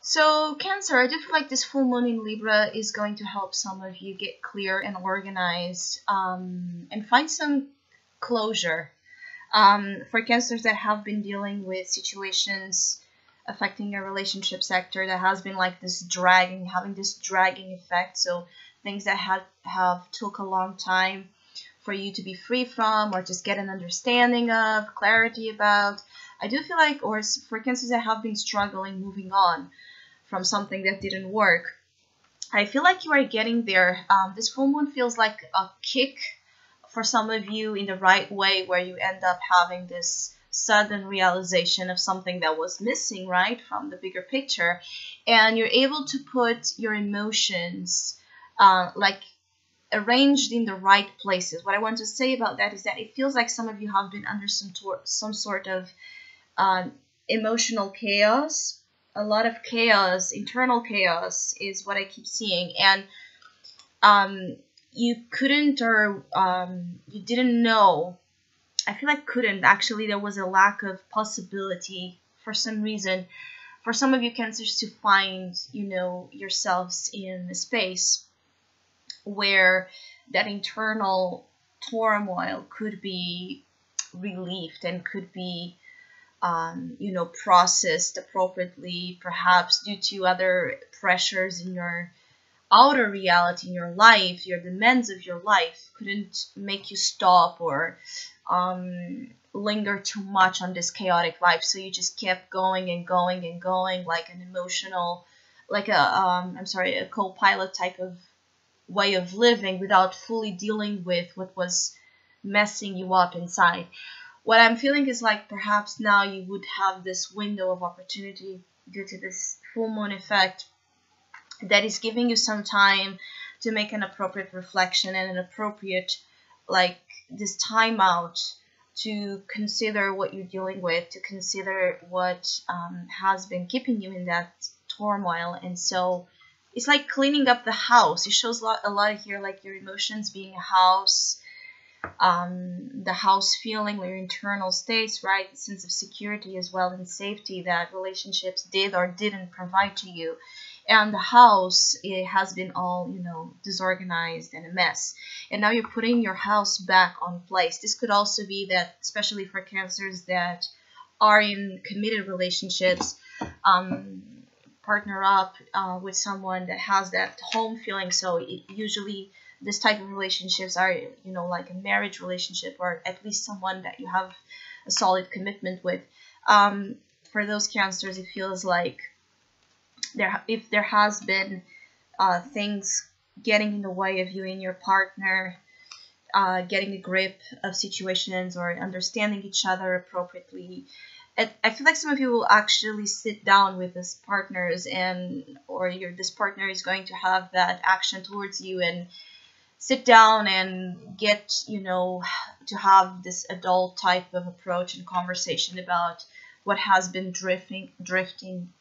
So, Cancer, I do feel like this full moon in Libra is going to help some of you get clear and organized, and find some closure. For Cancers that have been dealing with situations affecting your relationship sector, that has been like this dragging, having this dragging effect. So, things that have took a long time for you to be free from, or just get an understanding of, clarity about. I do feel like, or for Cancers that have been struggling moving on from something that didn't work, I feel like you are getting there. This full moon feels like a kick for some of you in the right way, where you end up having this sudden realization of something that was missing, right, from the bigger picture, and you're able to put your emotions like arranged in the right places. What I want to say about that is that it feels like some of you have been under some sort of emotional chaos. A lot of chaos, internal chaos is what I keep seeing. And you couldn't, or you didn't know. I feel like couldn't. Actually, there was a lack of possibility for some reason for some of you Cancers to find, yourselves in a space where that internal turmoil could be relieved and could be processed appropriately, perhaps due to other pressures in your outer reality, in your life, your demands of your life couldn't make you stop or linger too much on this chaotic life. So you just kept going and going and going, like an emotional, like a co-pilot type of way of living, without fully dealing with what was messing you up inside. What I'm feeling is like perhaps now you would have this window of opportunity due to this full moon effect that is giving you some time to make an appropriate reflection and an appropriate, like, this time out to consider what you're dealing with, to consider what has been keeping you in that turmoil. And so it's like cleaning up the house. It shows a lot here, like your emotions being a house, the house feeling, or your internal states, right? The sense of security as well, and safety that relationships did or didn't provide to you. And the house, it has been all, disorganized and a mess. And now you're putting your house back on place. This could also be that, especially for Cancers that are in committed relationships, partner up with someone that has that home feeling. So usually this type of relationships are, like a marriage relationship, or at least someone that you have a solid commitment with. For those Cancers, it feels like if there has been things getting in the way of you and your partner getting a grip of situations or understanding each other appropriately, I feel like some of you will actually sit down with this partners, this partner is going to have that action towards you, and sit down and get, to have this adult type of approach and conversation about what has been drifting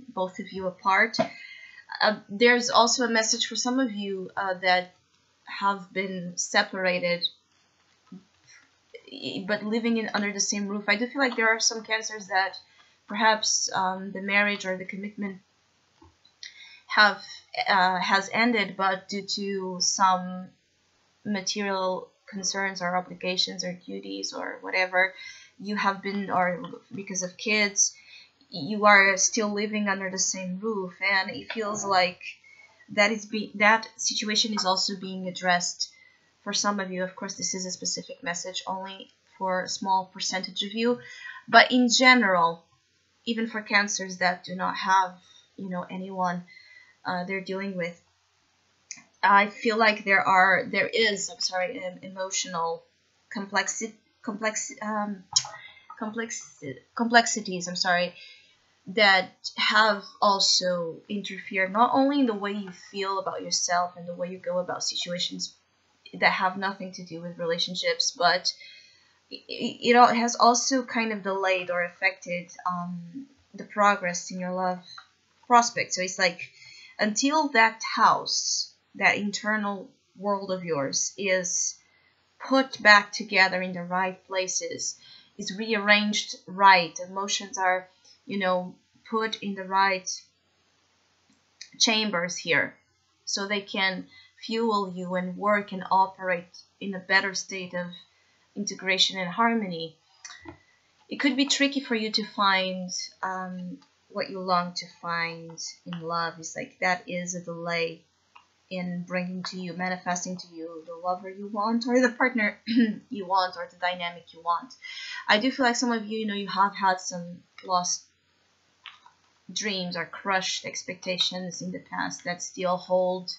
both of you apart. There's also a message for some of you that have been separated but living under the same roof. I do feel like there are some Cancers that perhaps the marriage or the commitment has ended, but due to some material concerns or obligations or duties or whatever, you have been, or because of kids, you are still living under the same roof. And it feels like that situation is also being addressed for some of you. Of course, this is a specific message only for a small percentage of you, but in general, even for Cancers that do not have, anyone they're dealing with, I feel like there is emotional complexities, that have also interfered not only in the way you feel about yourself and the way you go about situations that have nothing to do with relationships, but it has also kind of delayed or affected the progress in your love prospect. So it's like, until that house, that internal world of yours, is put back together in the right places, is rearranged right, emotions are, put in the right chambers here, so they can fuel you and work and operate in a better state of integration and harmony. It could be tricky for you to find what you long to find in love. It's like that is a delay in bringing to you, manifesting to you the lover you want, or the partner you want, or the dynamic you want. I do feel like some of you, you have had some lost dreams or crushed expectations in the past that still hold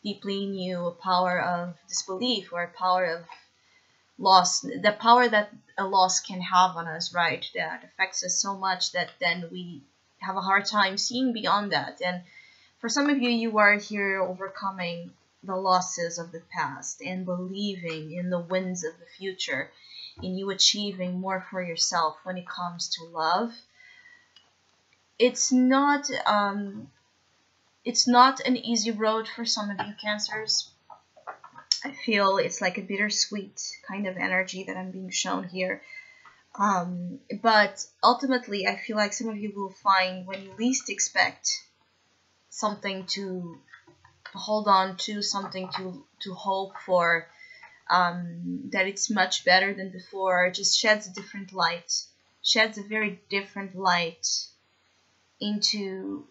deeply in you a power of disbelief, or a power of loss, the power that a loss can have on us, right? That affects us so much that then we have a hard time seeing beyond that. And for some of you, you are here overcoming the losses of the past and believing in the wins of the future, in you achieving more for yourself when it comes to love. It's not an easy road for some of you Cancers. I feel it's like a bittersweet kind of energy that I'm being shown here. But ultimately, I feel like some of you will find, when you least expect, something to hold on to, something to hope for, that it's much better than before. Just sheds a different light, sheds a very different light into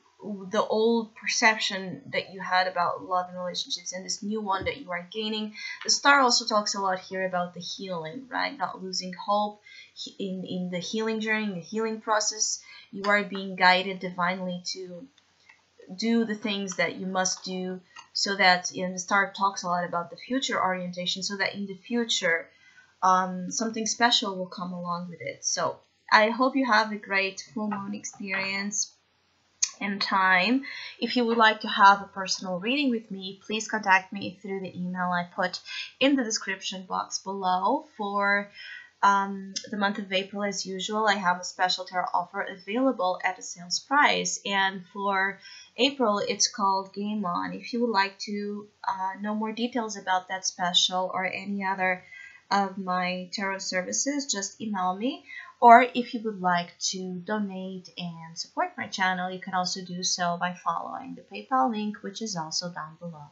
the old perception that you had about love and relationships, and this new one that you are gaining. The star also talks a lot here about the healing, right? Not losing hope in the healing journey, in the healing process. You are being guided divinely to do the things that you must do, so that, the star talks a lot about the future orientation, so that in the future something special will come along with it. So I hope you have a great full moon experience and time. If you would like to have a personal reading with me, please contact me through the email I put in the description box below. For the month of April, as usual, I have a special tarot offer available at a sales price, and for April it's called Game On. If you would like to know more details about that special or any other of my tarot services, just email me. Or if you would like to donate and support my channel, you can also do so by following the PayPal link, which is also down below.